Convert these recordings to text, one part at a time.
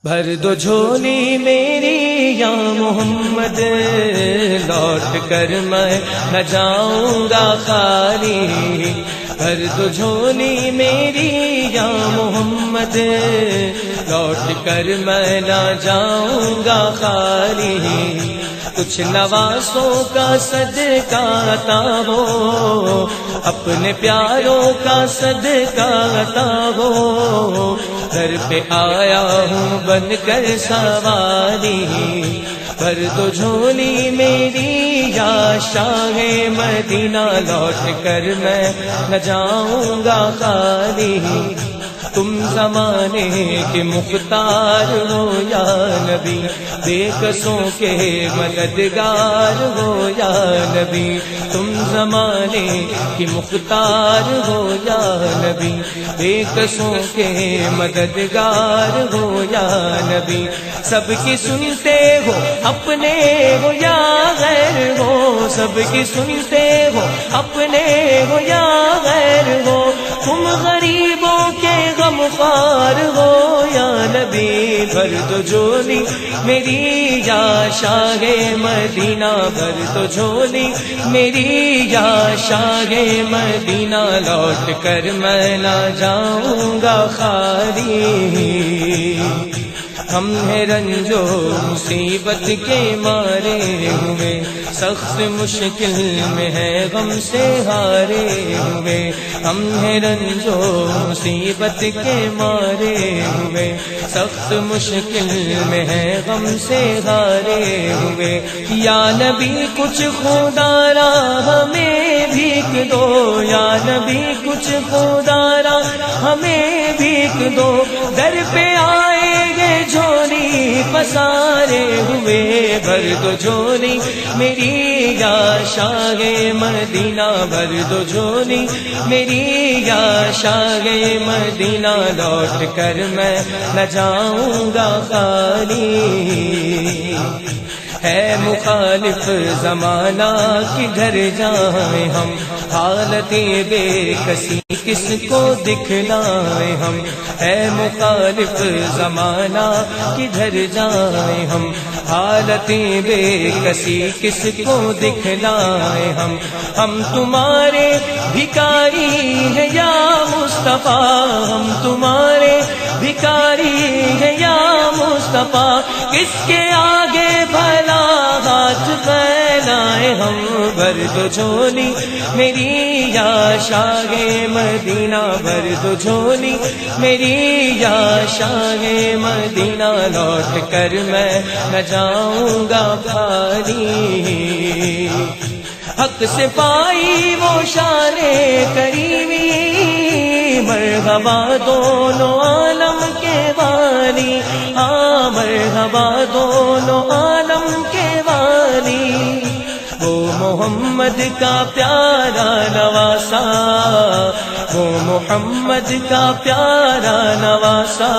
بھر دو جھولی میری یا محمد، لوٹ کر میں نہ جاؤں گا خالی۔ بھر دو جھولی میری یا محمد، لوٹ کر میں نہ جاؤں گا خالی۔ کچھ نوازوں کا صدقہ عطا ہو، اپنے پیاروں کا صدقہ عطا ہو۔ گھر پہ آیا ہوں بن کر سواری، بھر دو جھولی میری یا شاہ مدینہ، لوٹ کر میں نہ جاؤں گا خالی۔ تم زمانے کے مختار ہو یا نبی، بے کسوں کے مددگار ہو یا نبی۔ تم زمانے کی مختار ہو یا نبی، بے کسوں کے مددگار ہو یا نبی۔ سب کی سنتے ہو اپنے ہو یا غیر ہو، سب کی سنتے ہو اپنے ہو یا غیر ہو۔ تم غریبوں کے غمخوار ہو یا نبی، بھر دو جھولی میری یا شاہ مدینہ، بھر دو جھولی میری یا شاہ مدینہ، لوٹ کر میں نہ جاؤں گا خالی۔ ہم ہیں رنجو مصیبت کے مارے ہوئے، سخت مشکل میں ہے غم سے ہارے ہوئے۔ ہم ہیں رنجو مصیبت کے مارے ہوئے، سخت مشکل میں ہے غم سے ہارے ہوئے۔ یا نبی کچھ خدا را ہمیں بھیک دو، یا نبی کچھ خدا را ہمیں بھیک دو۔ در پہ آئیں گے جھولی پسارے ہوئے، بھر دو جھولی میری یا شاہ مدینہ، بھر دو جھولی میری یا شاہ مدینہ، لوٹ کر میں نہ جاؤں گا خالی۔ ہے مخالف زمانہ کدھر جائیں ہم، حالت بے کسی کس کو دکھلائیں ہم۔ ہے مخالف زمانہ کدھر جائیں ہم، حالت بے کسی کس کو دکھلائیں ہم۔ ہم تمہارے بھکاری ہیں یا مصطفیٰ، ہم تمہارے بھکاری ہیں یا مصطفیٰ۔ کس کے آگے بھلا ہاتھ پھیلائیں ہم، بھر دو جھولی میری یا شاہ مدینہ، بھر دو جھولی میری یا شاہ مدینہ، لوٹ کر میں نہ جاؤں گا خالی۔ حق سے پائی وہ شان کریمی، مرحبا دونوں عالم کے والی، ہاں مرحبا دونوں عالم کے والی۔ وہ محمد کا پیارا نواسا، وہ محمد کا پیارا نواسا،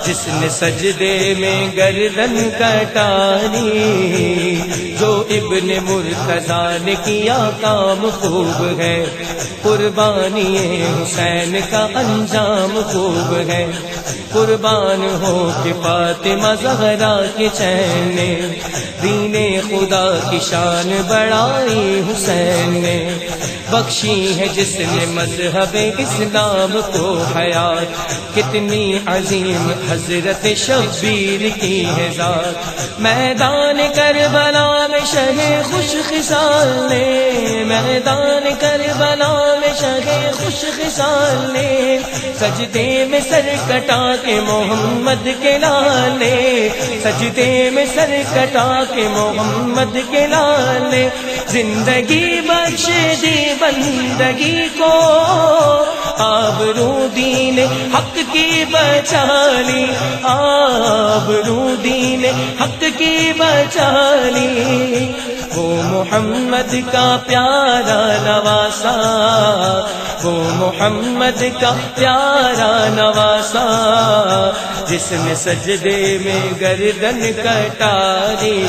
جس نے سجدے میں گردن کٹانی۔ جو ابن مرتضیٰ نے کیا کام خوب ہے، قربانی حسین کا انجام خوب ہے۔ قربان ہو کہ فاطمہ زہرا کے چین نے، دین خدا کی شان بڑھائی حسین نے۔ بخشی ہے جس نے مذہب اسلام کو حیات، کتنی عظیم حضرت شبیر کی ہے ذات۔ میدان کربلا میں شہ خوش خصال نے، میدان کربلا میں شہ خوش خصال نے، سجدے میں سر کٹا کے محمد کے لال نے، سجدے میں سر کٹا کے محمد کے لال نے۔ زندگی بخش دی بندگی کو، آبرو دین حق کی بچا لی، آبرو دین حق کی بچا لی۔ وہ محمد کا پیارا نواسا، وہ محمد کا پیارا نواسا، جس نے سجدے میں گردن کٹا دی۔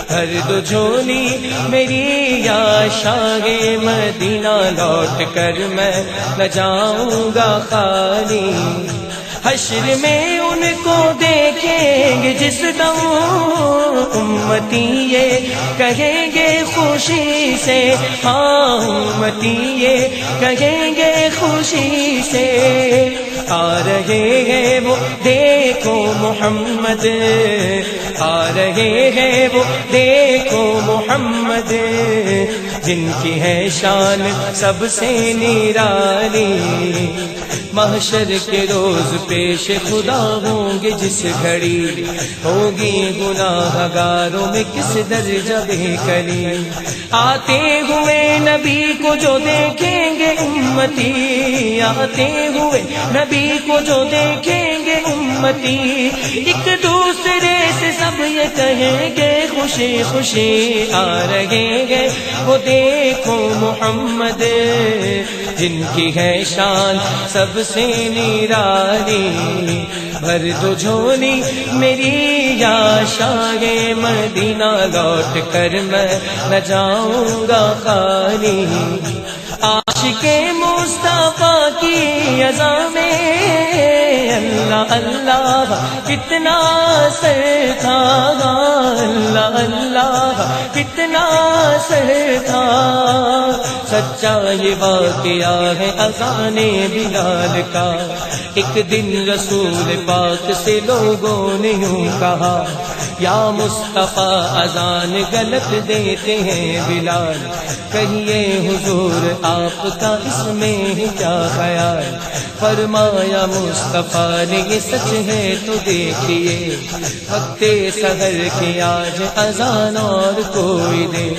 بھر دو جھولی میری یا شاہ مدینہ، لوٹ کر میں نہ جاؤں گا خالی۔ حشر میں ان کو دیکھیں گے جس دم امتی یہ کہیں گے خوشی سے، ہاں امتی یہ کہیں گے خوشی سے، آ رہے ہیں وہ دیکھو محمد، آ رہے ہیں وہ دیکھو محمد، جن کی ہے شان سب سے نرالی، محشر کے روز پیش خدا ہوں گے جس گھڑی، ہوگی گناہ گاروں میں کس درجہ بے کلی، آتے ہوئے نبی کو جو دیکھیں گے امتی، آتے ہوئے نبی کو جو دیکھیں گے امتی، ایک دوسرے سے سب یہ کہیں گے خوشی خوشی، آ رہے ہیں وہ دیکھو محمد، جن کی ہے شان سب سے نرالی، بھر دو جھولی میری یا شاہ مدینہ، لوٹ کر میں نہ جاؤں گا خالی، عاشق مصطفیٰ کی اذا میں اللہ اللہ کتنا سر تھا، اللہ اللہ کتنا سر تھا، سچا یہ واقعہ ہے اذان بلال کا، ایک دن رسول پاک سے لوگوں نے یوں کہا، یا مصطفیٰ اذان غلط دیتے ہیں بلال، کہیے حضور آپ کا اس میں کیا خیال، فرمایا مصطفیٰ نے یہ سچ ہے تو دیکھیے، وقت سحر کی آج اذان اور کوئی دے،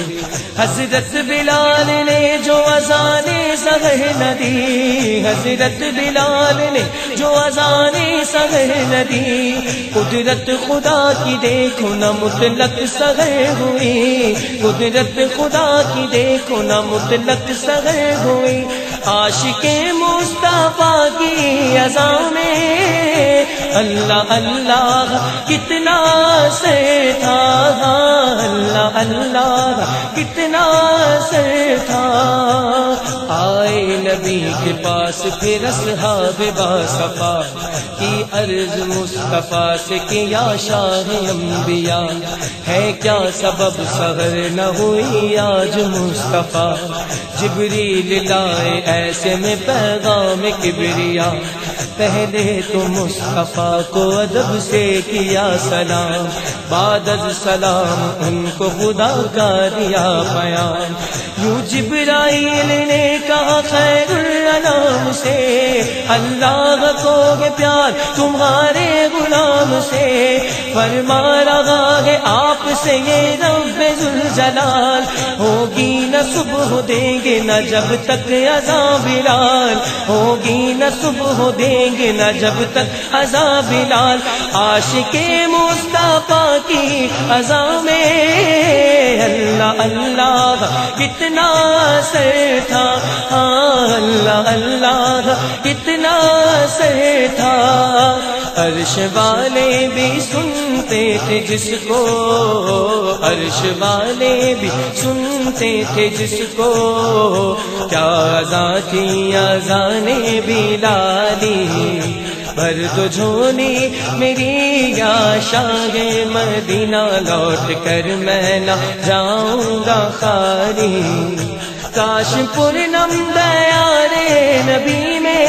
حضرت بلال نے جو اذان سحر نہ دی، حضرت بلال نے جو اذان سحر نہ دی، قدرت خدا کی دیکھو نہ مطلق سحر ہوئی، قدرت خدا کی دیکھو نہ مطلق سحر ہوئی، عاشق مصطفیٰ کی اذان میں اللہ اللہ کتنا سر تھا، اللہ اللہ کتنا سر تھا، آئے نبی کے پاس پھر اصحاب باصفا کی عرض مصطفیٰ سے کہ یا شاہ انبیاء، ہے کیا سبب سحر نہ ہوئی آج مصطفیٰ، جبریل لائے ایسے میں پیغام کبریا، پہلے تو مصطفیٰ کو ادب سے کیا سلام، بعد از سلام ان کو خدا کا دیا بیان، یوں جبرائیل نے کہا خیر الانام سے، اللہ کو ہے پیار تمہارے غلام سے، فرما رہا ہے آپ سے یہ رب ذوالجلال، ہوگی نہ صبح دیں گے نہ جب تک اذان بلال، ہوگی نہ صبح دیں گے نہ جب تک اذان بلال، عاشق مصطفیٰ کی اذان میں اللہ اللہ کتنا سر تھا، اللہ اللہ کتنا سر تھا، عرش والے بھی سنتے تھے جس کو، عرش والے بھی سنتے تھے جس کو، کیا اذان تھی اذان بلالی، بھر دو جھولی میری یا شاہ مدینہ، لوٹ کر میں نہ جاؤں گا خالی، کاش پورنم دیار نبی میں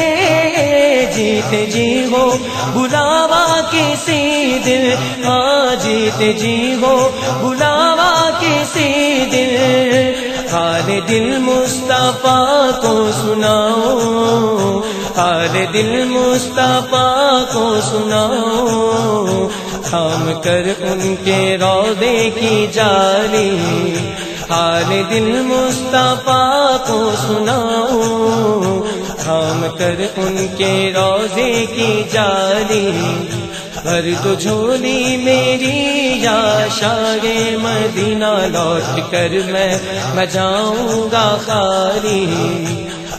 جیتے جی ہو بلاوا کسی دن، ہاں جیتے جی ہو بلاوا کسی دن، حال دل مصطفیٰ کو سناؤ، حال دل مصطفیٰ کو سناؤ، تھام کر ان کے روضے کی جالی، حال دل مصطفیٰ کو سناؤ، تھام کر ان کے روضے کی جالی، بھر تو جھولی میری یا شاہ مدینہ، لوٹ کر میں نہ جاؤں گا خالی،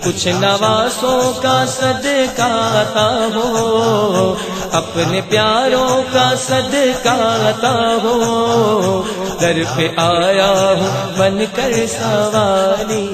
کچھ نواسوں کا صدقہ عطا ہو، اپنے پیاروں کا صدقہ عطا ہو، در پہ آیا ہوں بن کر سوالی۔